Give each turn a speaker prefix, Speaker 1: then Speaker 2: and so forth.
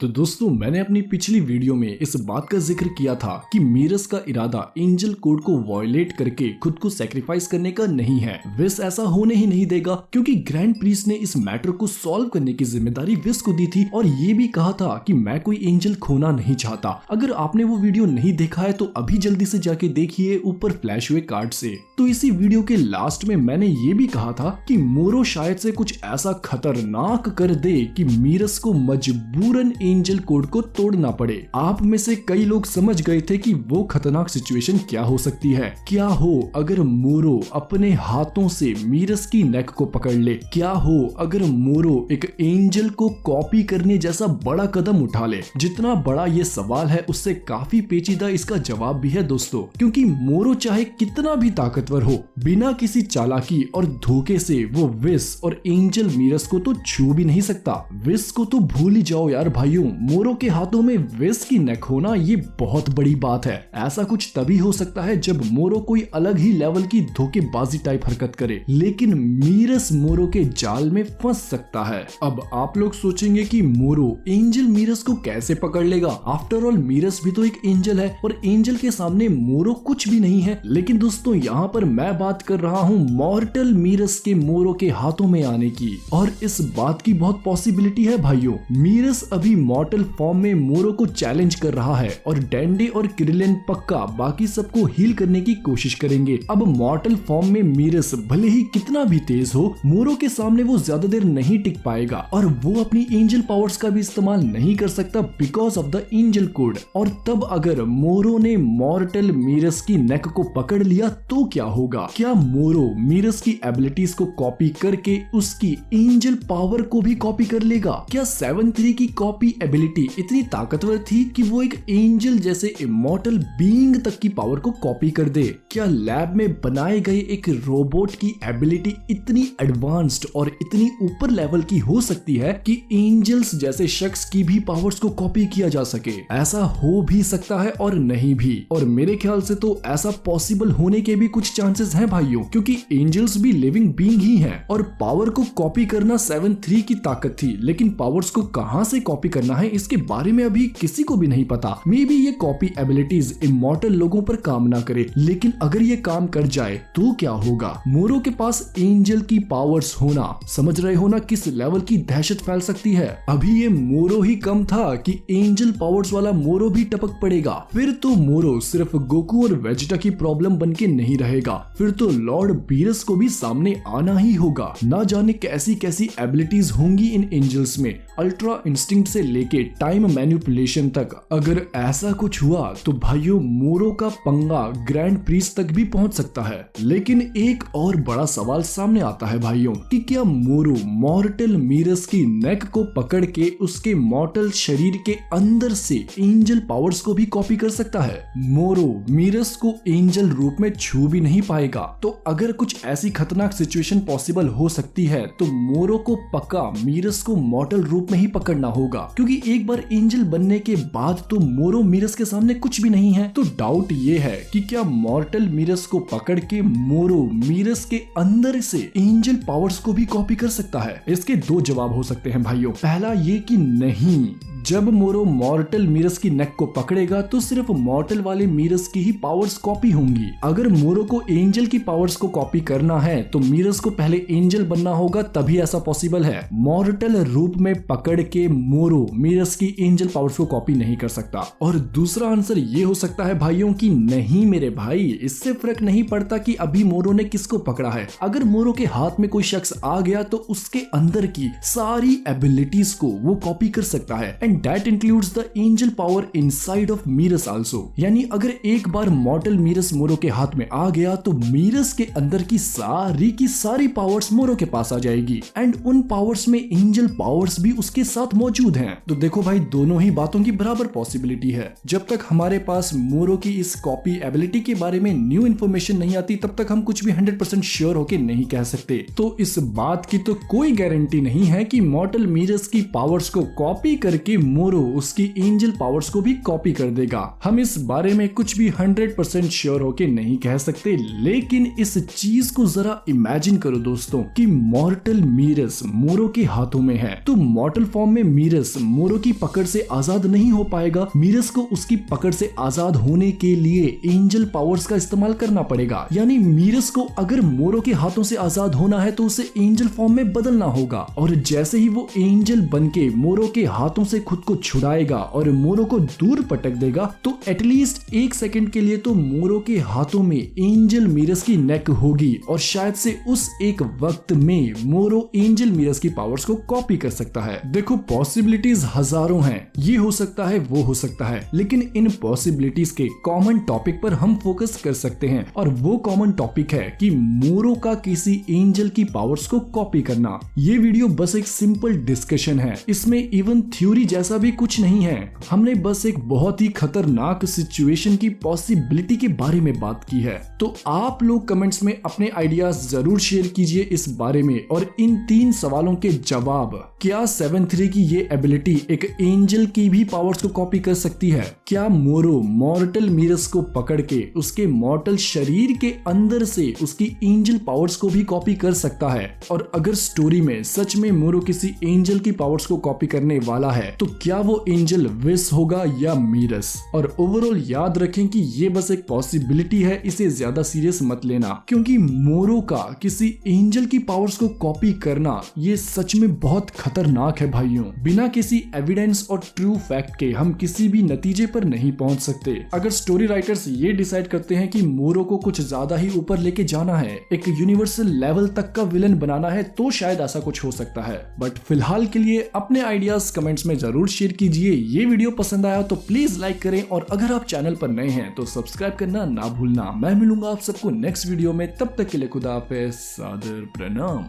Speaker 1: तो दोस्तों मैंने अपनी पिछली वीडियो में इस बात का जिक्र किया था कि मीरस का इरादा एंजल कोड को वायलेट करके खुद को सैक्रिफाइस करने का नहीं है। विस ऐसा होने ही नहीं देगा क्योंकि ग्रैंड प्रीस्ट ने इस मैटर को सॉल्व करने की जिम्मेदारी विस को दी थी और ये भी कहा था कि मैं कोई एंजल खोना नहीं चाहता। अगर आपने वो वीडियो नहीं देखा है तो अभी जल्दी से जाके देखिए ऊपर फ्लैश हुए कार्ड से। तो इसी वीडियो के लास्ट में मैंने ये भी कहा था कि मोरो शायद से कुछ ऐसा खतरनाक कर दे कि मीरस को मजबूरन एंजल कोड को तोड़ना पड़े। आप में से कई लोग समझ गए थे कि वो खतरनाक सिचुएशन क्या हो सकती है। क्या हो अगर मोरो अपने हाथों से मीरस की नेक को पकड़ ले? क्या हो अगर मोरो एक एंजल को कॉपी करने जैसा बड़ा कदम उठा ले? जितना बड़ा ये सवाल है उससे काफी पेचीदा इसका जवाब भी है दोस्तों, क्योंकि मोरो चाहे कितना भी ताकतवर हो, बिना किसी चालाकी और धोखे से वो विस और एंजल मीरस को तो छू भी नहीं सकता। विस को तो भूल ही जाओ यार भाइयों, मोरो के हाथों में विस की नेक होना ये बहुत बड़ी बात है। ऐसा कुछ तभी हो सकता है जब मोरो कोई अलग ही लेवल की धोखेबाजी टाइप हरकत करे, लेकिन मीरस मोरो के जाल में फंस सकता है। अब आप लोग सोचेंगे कि मोरो एंजल मीरस को कैसे पकड़ लेगा? आफ्टर ऑल मीरस भी तो एक एंजल है और एंजल के सामने मोरो कुछ भी नहीं है। लेकिन दोस्तों यहाँ पर मैं बात कर रहा हूँ मॉर्टल मीरस के मोरो के हाथों में आने की, और इस बात की बहुत पॉसिबिलिटी है भाइयों। मीरस अभी मॉर्टल फॉर्म में मोरो को चैलेंज कर रहा है और डेंडे और क्रिलिन पक्का बाकी सबको हील करने की कोशिश करेंगे। अब मॉर्टल फॉर्म में मीरस भले ही कितना भी तेज हो, मोरो के सामने वो ज्यादा देर नहीं टिक पाएगा और वो अपनी एंजल पावर्स का भी इस्तेमाल नहीं कर सकता because of the angel code. और तब अगर मोरो ने मॉर्टल मीरस की नेक को पकड़ लिया तो क्या होगा? क्या मोरो मीरस की एबिलिटीज को कॉपी करके उसकी एंजल पावर को भी कॉपी कर लेगा? क्या 7-3 की कॉपी एबिलिटी इतनी ताकतवर थी कि वो एक एंजल जैसे इमॉर्टल बीइंग तक की पावर को कॉपी कर दे? क्या लैब में बनाए गए एक रोबोट की एबिलिटी इतनी एडवांस्ड और इतनी ऊपर लेवल की हो सकती है कि एंजल्स जैसे शख्स की भी पावर्स को कॉपी किया जा सके? ऐसा हो भी सकता है और नहीं भी, और मेरे ख्याल से तो ऐसा पॉसिबल होने के भी कुछ चांसेस हैं भाइयों, क्योंकि एंजल्स भी लिविंग बीइंग ही हैं और पावर को कॉपी करना 7-3 की ताकत थी, लेकिन पावर्स को कहां से कॉपी करना है इसके बारे में अभी किसी को भी नहीं पता। मे बी ये कॉपी एबिलिटीज इमॉर्टल लोगों पर काम ना करे, लेकिन अगर ये काम कर जाए तो क्या होगा? मोरो के पास एंजल की पावर्स होना, समझ रहे हो ना किस लेवल की दहशत फैल सकती है। अभी ये मोरो ही कम था कि एंजल पावर्स वाला मोरो भी टपक पड़ेगा। फिर तो मोरो सिर्फ गोकू और वेजिटा की प्रॉब्लम बन के नहीं रहेगा, फिर तो लॉर्ड बीरस को भी सामने आना ही होगा। ना जाने कैसी कैसी एबिलिटीज होंगी इन एंजल्स में, अल्ट्रा इंस्टिंक्ट से लेके टाइम मैनिपुलेशन तक। अगर ऐसा कुछ हुआ तो भाइयों मोरो का पंगा ग्रैंड प्रीस्ट तक भी पहुंच सकता है। लेकिन एक और बड़ा सवाल सामने आता है भाइयों कि क्या मोरो मॉर्टल मीरस की नेक को पकड़ के उसके मॉर्टल शरीर के अंदर से एंजल पावर्स को भी कॉपी कर सकता है? मोरो मीरस को एंजल रूप में छू भी नहीं पाएगा। तो अगर कुछ ऐसी खतरनाक सिचुएशन पॉसिबल हो सकती है तो मोरो को पक्का मीरस को मॉर्टल रूप में ही पकड़ना होगा, क्योंकि एक बार एंजल बनने के बाद तो मोरो मीरस के सामने कुछ भी नहीं है। तो डाउट ये है कि क्या मॉर्टल मीरस को पकड़ के मोरो मीरस के अंदर से एंजल पावर्स को भी कॉपी कर सकता है? इसके दो जवाब हो सकते हैं भाइयों। पहला ये कि नहीं, जब मोरो मॉर्टल मीरस की नेक को पकड़ेगा तो सिर्फ मॉर्टल वाले मीरस की ही पावर्स कॉपी होंगी। अगर मोरो को एंजल की पावर्स को कॉपी करना है तो मीरस को पहले एंजल बनना होगा, तभी ऐसा पॉसिबल है। मॉर्टल रूप में पकड़ के मोरो मीरस की एंजल पावर्स को कॉपी नहीं कर सकता। और दूसरा आंसर ये हो सकता है भाइयों कि नहीं मेरे भाई, इससे फर्क नहीं पड़ता कि अभी मोरो ने किसको पकड़ा है। अगर मोरो के हाथ में कोई शख्स आ गया तो उसके अंदर की सारी एबिलिटीज को वो कॉपी कर सकता है, and that includes the angel power inside of मीरस also. यानी अगर एक बार मॉर्टल मीरस मोरो के हाथ में आ गया तो मीरस के अंदर की सारी पावर्स मोरो के पास आ जाएगी, एंड उन पावर्स में एंजल पावर्स भी उसके साथ मौजूद हैं। तो देखो भाई, दोनों ही बातों की बराबर पॉसिबिलिटी है। जब तक हमारे पास मोरो की इस कॉपी एबिलिटी के बारे में न्यू इन्फॉर्मेशन नहीं आती तब तक हम कुछ भी 100% श्योर होके नहीं कह सकते। तो इस बात की तो कोई गारंटी नहीं है कि मॉर्टल मीरस की पावर्स को कॉपी करके मोरो उसकी एंजल पावर्स को भी कॉपी कर देगा। हम इस बारे में कुछ भी 100% श्योर होके नहीं कह सकते, लेकिन इस चीज को जरा इमेजिन करो दोस्तों कि मॉर्टल मीरस मोरो के हाथों में है, तो मॉर्टल फॉर्म में मीरस मोरो की पकड़ से आजाद नहीं हो पाएगा। मीरस को उसकी पकड़ से आजाद होने के लिए एंजल पावर्स का इस्तेमाल करना पड़ेगा। यानी मीरस को अगर मोरो के हाथों से आजाद होना है तो उसे एंजल फॉर्म में बदलना होगा, और जैसे ही वो एंजल बनके मोरो के हाथों से खुद को छुड़ाएगा और मोरो को दूर पटक देगा, तो एटलीस्ट 1 सेकंड के लिए तो मोरो के हाथों में एंजल मीरस की नेक होगी, और शायद से उस एक वक्त में मोरो एंजल मीरस की पावर्स को कॉपी कर सकता है। देखो पॉसिबिलिटीज हजारों हैं, ये हो सकता है वो हो सकता है, लेकिन इन पॉसिबिलिटीज के कॉमन टॉपिक पर हम फोकस कर सकते हैं, और वो कॉमन टॉपिक है कि मोरो का किसी एंजल की पावर्स को कॉपी करना। ये वीडियो बस एक सिंपल डिस्कशन है, इसमें इवन थ्योरी जैसा भी कुछ नहीं है। हमने बस एक बहुत ही खतरनाक सिचुएशन की पॉसिबिलिटी के बारे में बात की है। तो आप लोग कमेंट्स में अपने आइडियाज जरूर शेयर कीजिए इस बारे में, और इन 3 सवालों के जवाब, क्या 7-3 की ये एबिलिटी एक एंजल की भी पावर्स को कॉपी कर सकती है? क्या मोरो मॉर्टल मीरस को पकड़ के उसके मॉर्टल शरीर के अंदर से उसकी एंजल पावर्स को भी कॉपी कर सकता है? और अगर स्टोरी में सच में मोरो किसी एंजल की पावर्स को कॉपी करने वाला है, तो क्या वो एंजल विस होगा या मीरस? और ओवरऑल याद रखें कि ये बस एक पॉसिबिलिटी है, इसे ज्यादा सीरियस मत लेना, क्योंकि मोरो का किसी एंजल की पावर्स को कॉपी करना ये सच में बहुत खतरनाक है भाइयों। बिना किसी एविडेंस और ट्रू फैक्ट के हम किसी भी नतीजे पर नहीं पहुंच सकते। अगर स्टोरी राइटर्स ये डिसाइड करते हैं कि मोरो को कुछ ज्यादा ही ऊपर लेके जाना है, एक यूनिवर्सल लेवल तक का विलन बनाना है, तो शायद ऐसा कुछ हो सकता है। बट फिलहाल के लिए अपने आइडियाज कमेंट्स में जरूर शेयर कीजिए। ये वीडियो पसंद आया तो प्लीज लाइक करें, और अगर आप चैनल पर नए हैं तो सब्सक्राइब करना ना भूलना। मैं मिलूंगा आप सबको नेक्स्ट वीडियो में, तब तक के लिए खुदा हाफिज़, सादर प्रणाम।